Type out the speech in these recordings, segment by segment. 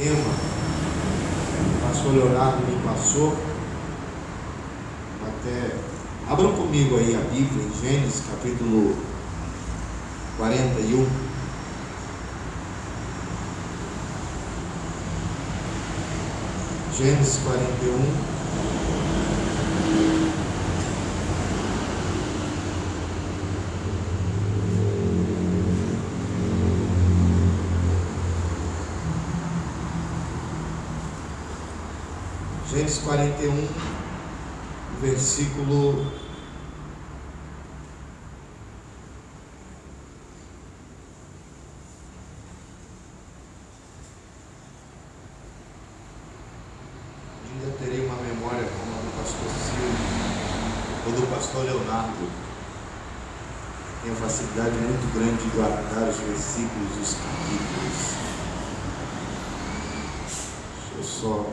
tema. O pastor Leonardo me passou. Abram comigo aí a Bíblia em Gênesis capítulo 41. Gênesis 41. Gênesis 41, versículo 1. Eu terei uma memória como a do pastor Silvio ou do pastor Leonardo. Tenho facilidade muito grande de guardar os versículos dos capítulos. Deixa eu só...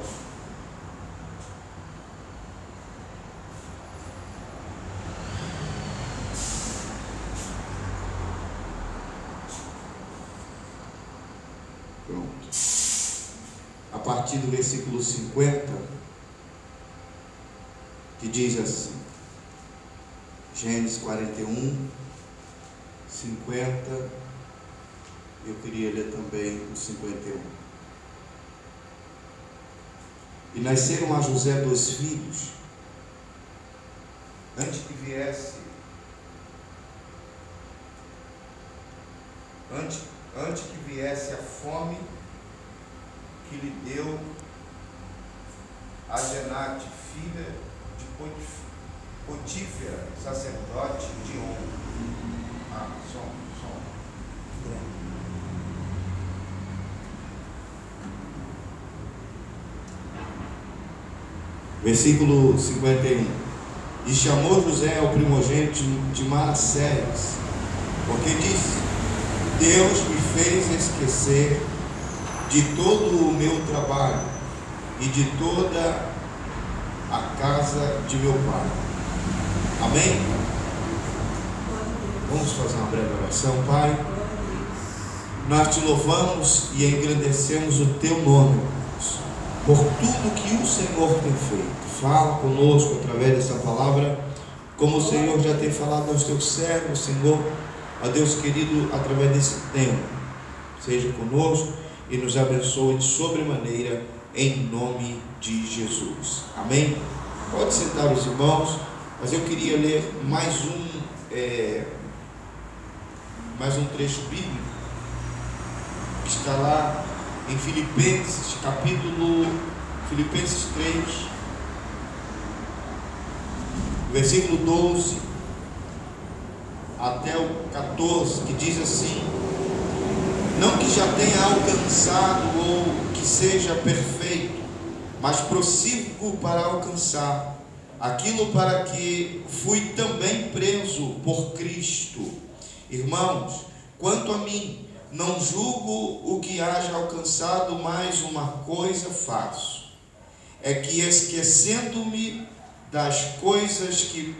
A partir do versículo 50, que diz assim, Gênesis 41, 50, eu queria ler também o 51. E nasceram a José 2 filhos, antes que viesse a fome que lhe deu Asenate, filha de Potífera, sacerdote de On. Som. Versículo 51. E chamou José ao primogênito de Manassés, porque disse: Deus me fez esquecer de todo o meu trabalho e de toda a casa de meu pai. Amém? Vamos fazer uma breve oração. Pai, nós te louvamos e engrandecemos o teu nome, Deus, por tudo que o Senhor tem feito. Fala conosco através dessa palavra, como o Senhor já tem falado aos teus servos, Senhor, a Deus querido, através desse tempo. Seja conosco e nos abençoe de sobremaneira, em nome de Jesus. Amém? Pode sentar os irmãos, mas eu queria ler mais um trecho bíblico, que está lá em Filipenses 3, versículo 12 até o 14, que diz assim: não que já tenha alcançado ou que seja perfeito, mas prossigo para alcançar aquilo para que fui também preso por Cristo. Irmãos, quanto a mim, não julgo o que haja alcançado, mas uma coisa faço, é que esquecendo-me das coisas que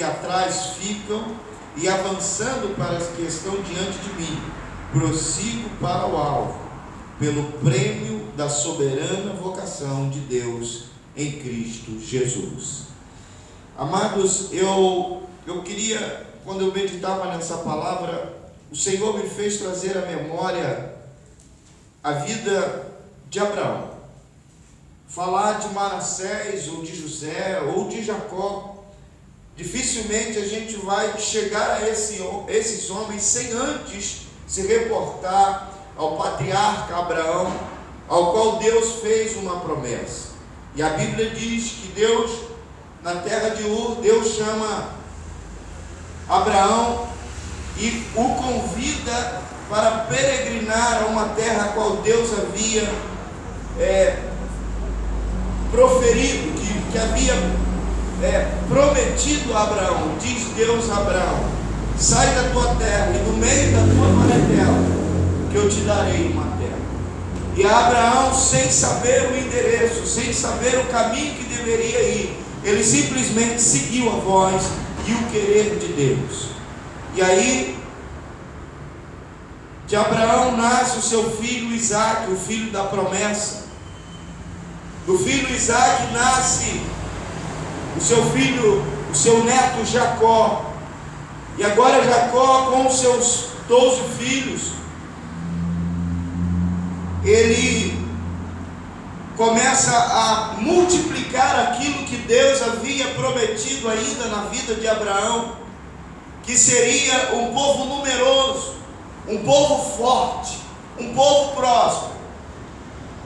atrás ficam e avançando para as que estão diante de mim, prossigo para o alvo, pelo prêmio da soberana vocação de Deus em Cristo Jesus. Amados, eu queria, quando eu meditava nessa palavra, o Senhor me fez trazer à memória a vida de Abraão. Falar de Manassés, ou de José, ou de Jacó, dificilmente a gente vai chegar a esses homens sem antes se reportar ao patriarca Abraão, ao qual Deus fez uma promessa. E a Bíblia diz que Deus, na terra de Ur, Deus chama Abraão e o convida para peregrinar a uma terra a qual Deus havia proferido, que havia prometido a Abraão. Diz Deus a Abraão: sai da tua terra e do meio da tua parentela, que eu te darei uma terra. E Abraão, sem saber o endereço, sem saber o caminho que deveria ir, ele simplesmente seguiu a voz e o querer de Deus. E aí de Abraão nasce o seu filho Isaque, o filho da promessa. Do filho Isaque nasce o seu filho, o seu neto Jacó. E agora Jacó, com os seus 12 filhos, ele começa a multiplicar aquilo que Deus havia prometido ainda na vida de Abraão, que seria um povo numeroso, um povo forte, um povo próspero.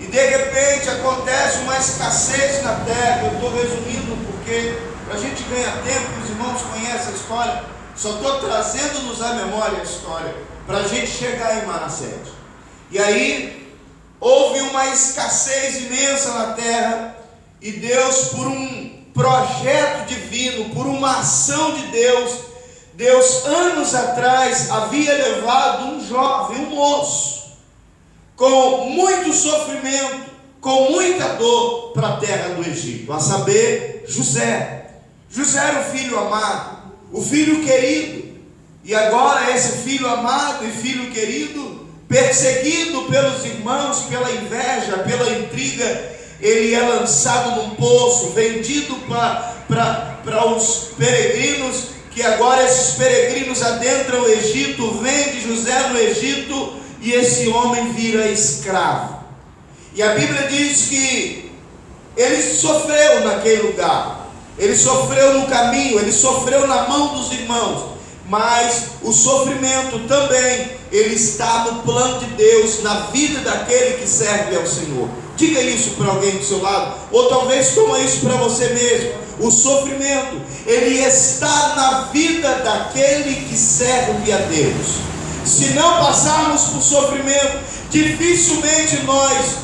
E de repente acontece uma escassez na terra. Eu estou resumindo porque para a gente ganhar tempo, os irmãos conhecem a história, só estou trazendo-nos à memória a história, para a gente chegar em Manassés. E aí houve uma escassez imensa na terra, e Deus, por um projeto divino, por uma ação de Deus anos atrás havia levado um jovem, um moço, com muito sofrimento, com muita dor, para a terra do Egito, a saber, José. José era o filho amado, o filho querido, e agora esse filho amado e filho querido, perseguido pelos irmãos, pela inveja, pela intriga, ele é lançado num poço, vendido para os peregrinos, que agora esses peregrinos adentram o Egito, vende José no Egito, e esse homem vira escravo. E a Bíblia diz que ele sofreu naquele lugar, ele sofreu no caminho, ele sofreu na mão dos irmãos, mas o sofrimento também, ele está no plano de Deus, na vida daquele que serve ao Senhor. Diga isso para alguém do seu lado, ou talvez toma isso para você mesmo. O sofrimento, ele está na vida daquele que serve a Deus. Se não passarmos por sofrimento, dificilmente nós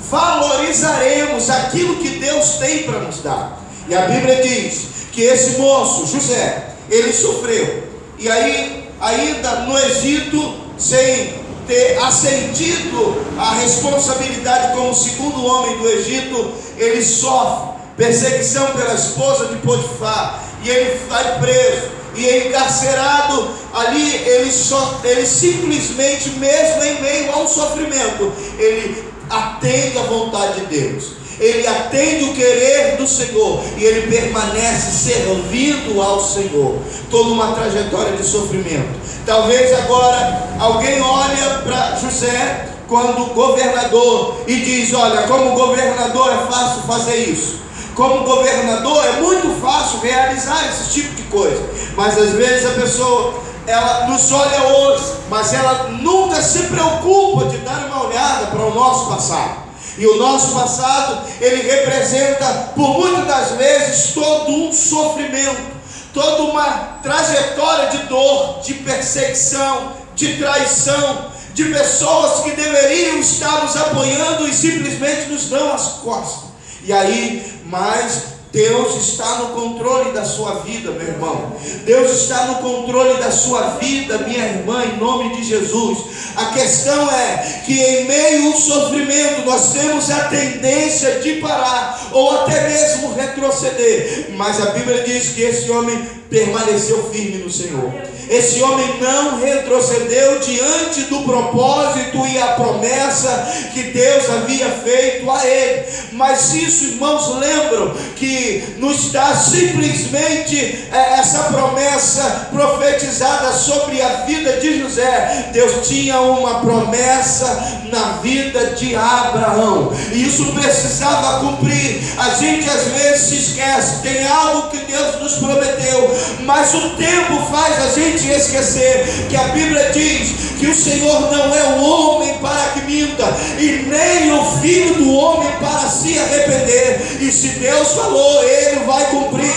valorizaremos aquilo que Deus tem para nos dar. E a Bíblia diz que esse moço, José, ele sofreu. E aí, ainda no Egito, sem ter ascendido a responsabilidade como segundo homem do Egito, ele sofre perseguição pela esposa de Potifar, e ele vai preso, e é encarcerado. Ali ele simplesmente, mesmo em meio ao sofrimento, ele atende à vontade de Deus, ele atende o querer do Senhor, e ele permanece servindo ao Senhor, toda uma trajetória de sofrimento. Talvez agora alguém olha para José quando governador e diz: olha, como governador é fácil fazer isso, como governador é muito fácil realizar esse tipo de coisa. Mas às vezes a pessoa, ela nos olha hoje, mas ela nunca se preocupa de dar uma olhada para o nosso passado. E o nosso passado, ele representa, por muitas das vezes, todo um sofrimento, toda uma trajetória de dor, de perseguição, de traição, de pessoas que deveriam estar nos apoiando e simplesmente nos dão as costas. E aí, mas Deus está no controle da sua vida, meu irmão. Deus está no controle da sua vida, minha irmã, em nome de Jesus. A questão é que em meio ao sofrimento nós temos a tendência de parar, ou até mesmo retroceder. Mas a Bíblia diz que esse homem permaneceu firme no Senhor. Esse homem não retrocedeu diante do propósito e a promessa que Deus havia feito a ele. Mas isso, irmãos, lembram que não está simplesmente essa promessa profetizada sobre a vida de José. Deus tinha uma promessa na vida de Abraão, e isso precisava cumprir. A gente às vezes se esquece, tem algo que Deus nos prometeu, mas o tempo faz a gente esquecer que a Bíblia diz que o Senhor não é o homem para que minta, e nem o filho do homem para se arrepender. E se Deus falou, Ele vai cumprir.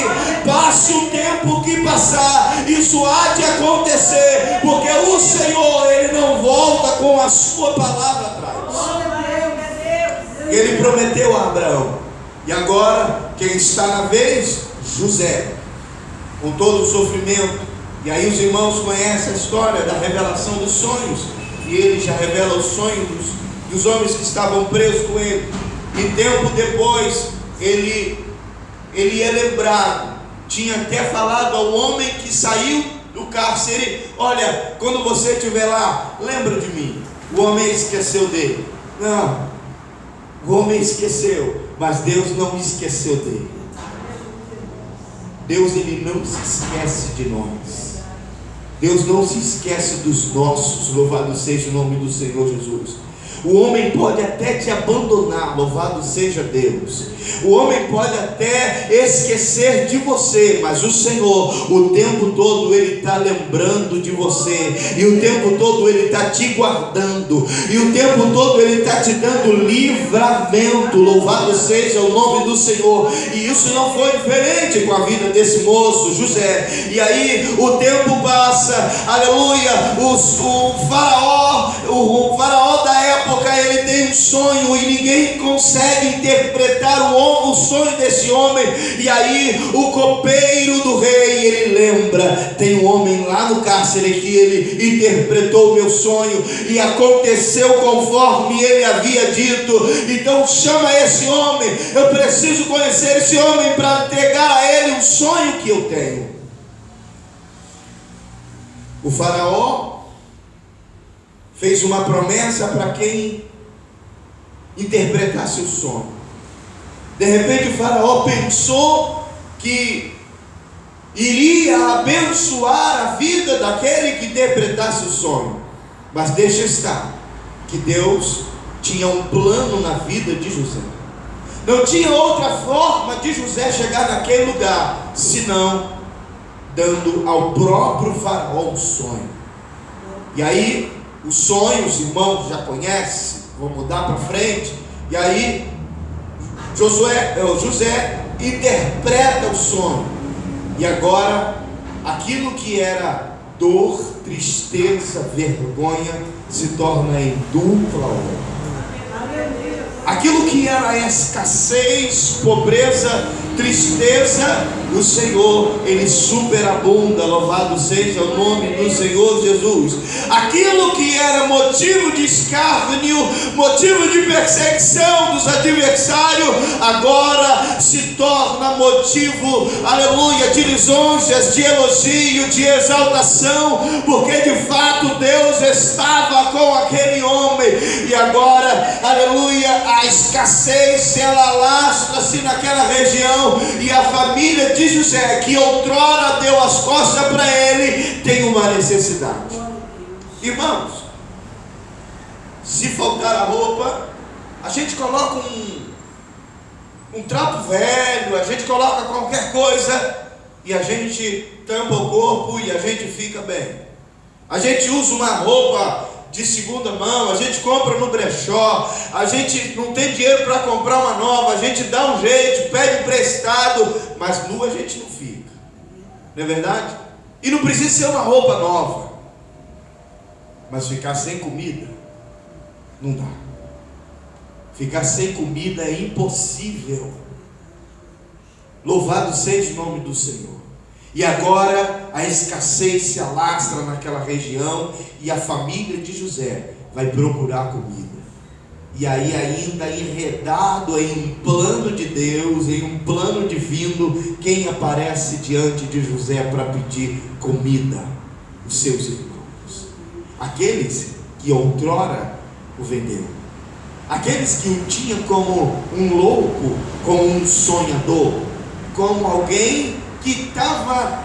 Passe o tempo que passar, isso há de acontecer, porque o Senhor, Ele não volta com a sua palavra atrás. Ele prometeu a Abraão, e agora quem está na vez? José, com todo o sofrimento. E aí os irmãos conhecem a história da revelação dos sonhos, e ele já revela os sonhos dos homens que estavam presos com ele. E tempo depois ele é lembrado, tinha até falado ao homem que saiu, cárcere: olha, quando você estiver lá, lembra de mim. O homem esqueceu dele. Não, o homem esqueceu, mas Deus não esqueceu dele. Deus, ele não se esquece de nós. Deus não se esquece dos nossos. Louvado seja o nome do Senhor Jesus. O homem pode até te abandonar, louvado seja Deus. O homem pode até esquecer de você, mas o Senhor, o tempo todo, Ele está lembrando de você, e o tempo todo Ele está te guardando, e o tempo todo Ele está te dando livramento. Louvado seja o nome do Senhor. E isso não foi diferente com a vida desse moço, José. E aí o tempo passa, aleluia. O faraó da época, ele tem um sonho e ninguém consegue interpretar o sonho desse homem. E aí o copeiro do rei, ele lembra: tem um homem lá no cárcere que ele interpretou o meu sonho e aconteceu conforme ele havia dito. Então chama esse homem, eu preciso conhecer esse homem para entregar a ele um sonho que eu tenho. O faraó fez uma promessa para quem interpretasse o sonho. De repente o faraó pensou que iria abençoar a vida daquele que interpretasse o sonho. Mas deixa estar que Deus tinha um plano na vida de José. Não tinha outra forma de José chegar naquele lugar, senão dando ao próprio faraó um sonho. E aí, o sonho, os irmãos já conhecem, vou mudar para frente. E aí José interpreta o sonho. E agora, aquilo que era dor, tristeza, vergonha, se torna em dupla honra. Aquilo que era escassez, pobreza, tristeza, o Senhor, Ele superabunda. Louvado seja o nome do Senhor Jesus. Aquilo que era motivo de escárnio, motivo de perseguição dos adversários, agora se torna motivo, aleluia, de lisonjas, de elogio, de exaltação, porque de fato Deus estava com aquele homem. E agora, aleluia, a escassez, ela alastra-se naquela região, e a família de José, que outrora deu as costas para ele, tem uma necessidade. Irmãos, se faltar a roupa, a gente coloca um trapo velho, a gente coloca qualquer coisa e a gente tampa o corpo e a gente fica bem. A gente usa uma roupa de segunda mão, a gente compra no brechó, a gente não tem dinheiro para comprar uma nova, a gente dá um jeito, pede emprestado, mas nu a gente não fica, não é verdade? E não precisa ser uma roupa nova, mas ficar sem comida não dá. Ficar sem comida é impossível. Louvado seja o nome do Senhor. E agora a escassez se alastra naquela região, e a família de José vai procurar comida. E aí, ainda enredado em um plano de Deus, em um plano divino, quem aparece diante de José para pedir comida? Os seus irmãos, aqueles que outrora o venderam, aqueles que o tinham como um louco, como um sonhador, como alguém que estava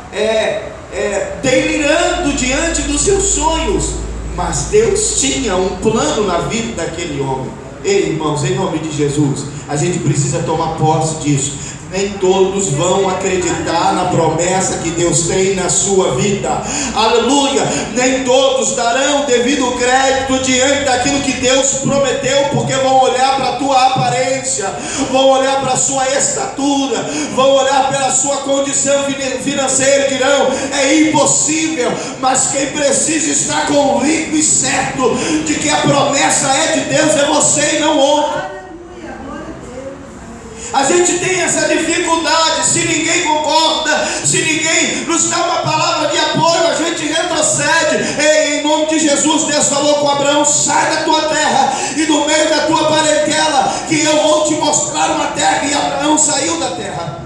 delirando diante dos seus sonhos. Mas Deus tinha um plano na vida daquele homem. Ei, irmãos, em nome de Jesus, a gente precisa tomar posse disso. Nem todos vão acreditar na promessa que Deus tem na sua vida, aleluia. Nem todos darão devido crédito diante daquilo que Deus prometeu, porque vão olhar para a tua aparência, vão olhar para a sua estatura, vão olhar pela sua condição financeira e dirão: é impossível. Mas quem precisa estar convicto e certo de que a promessa é de Deus, é você e não outro. A gente tem essa dificuldade. Se ninguém concorda, se ninguém nos dá uma palavra de apoio, a gente retrocede. Ei, em nome de Jesus, Deus falou com Abraão: sai da tua terra e do meio da tua parentela, que eu vou te mostrar uma terra. E Abraão saiu da terra.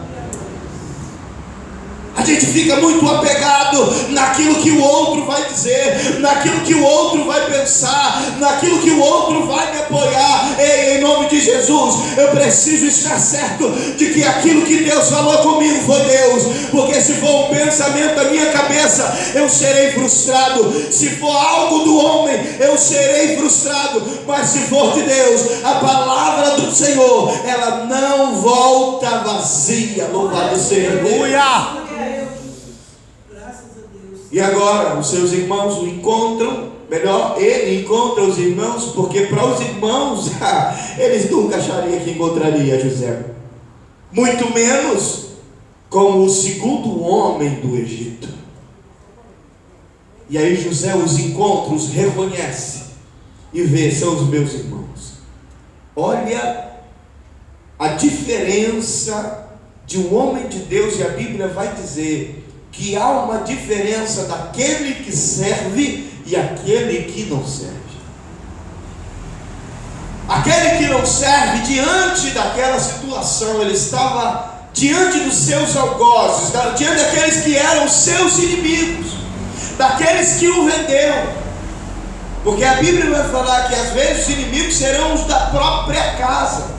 A gente fica muito apegado naquilo que o outro vai dizer, naquilo que o outro vai pensar, naquilo que o outro vai me apoiar. Ei, em nome de Jesus, eu preciso estar certo de que aquilo que Deus falou comigo foi Deus, porque se for um pensamento da minha cabeça, eu serei frustrado. Se for algo do homem, eu serei frustrado. Mas se for de Deus, a palavra do Senhor, ela não volta vazia. Louvado seja Deus. E agora os seus irmãos o encontram, melhor, ele encontra os irmãos, porque para os irmãos eles nunca achariam que encontraria José, muito menos como o segundo homem do Egito. E aí José os encontra, os reconhece e vê, são os meus irmãos. Olha a diferença de um homem de Deus, e a Bíblia vai dizer que há uma diferença daquele que serve e aquele que não serve. Aquele que não serve, diante daquela situação, ele estava diante dos seus algozes, diante daqueles que eram seus inimigos, daqueles que o venderam, porque a Bíblia vai falar que às vezes os inimigos serão os da própria casa.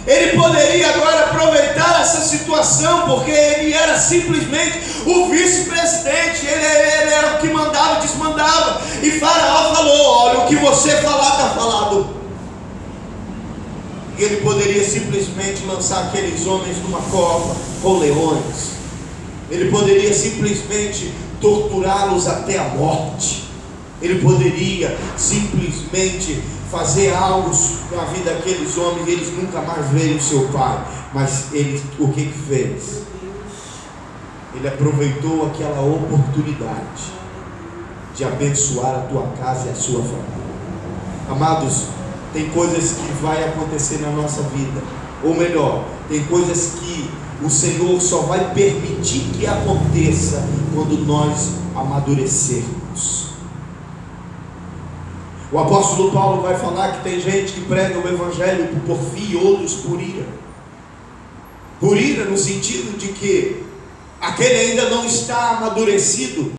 Ele poderia agora aproveitar essa situação, porque ele era simplesmente o vice-presidente, ele era o que mandava e desmandava, e Faraó falou: olha, o que você falar está falado. E ele poderia simplesmente lançar aqueles homens numa cova com leões, ele poderia simplesmente torturá-los até a morte, ele poderia simplesmente fazer algo na vida daqueles homens, e eles nunca mais verem o seu pai. Mas ele, o que fez? Ele aproveitou aquela oportunidade de abençoar a tua casa e a sua família. Amados, tem coisas que vai acontecer na nossa vida, ou melhor, tem coisas que o Senhor só vai permitir que aconteça quando nós amadurecermos. O apóstolo Paulo vai falar que tem gente que prega o evangelho por fim, outros por ira. Por ira no sentido de que aquele ainda não está amadurecido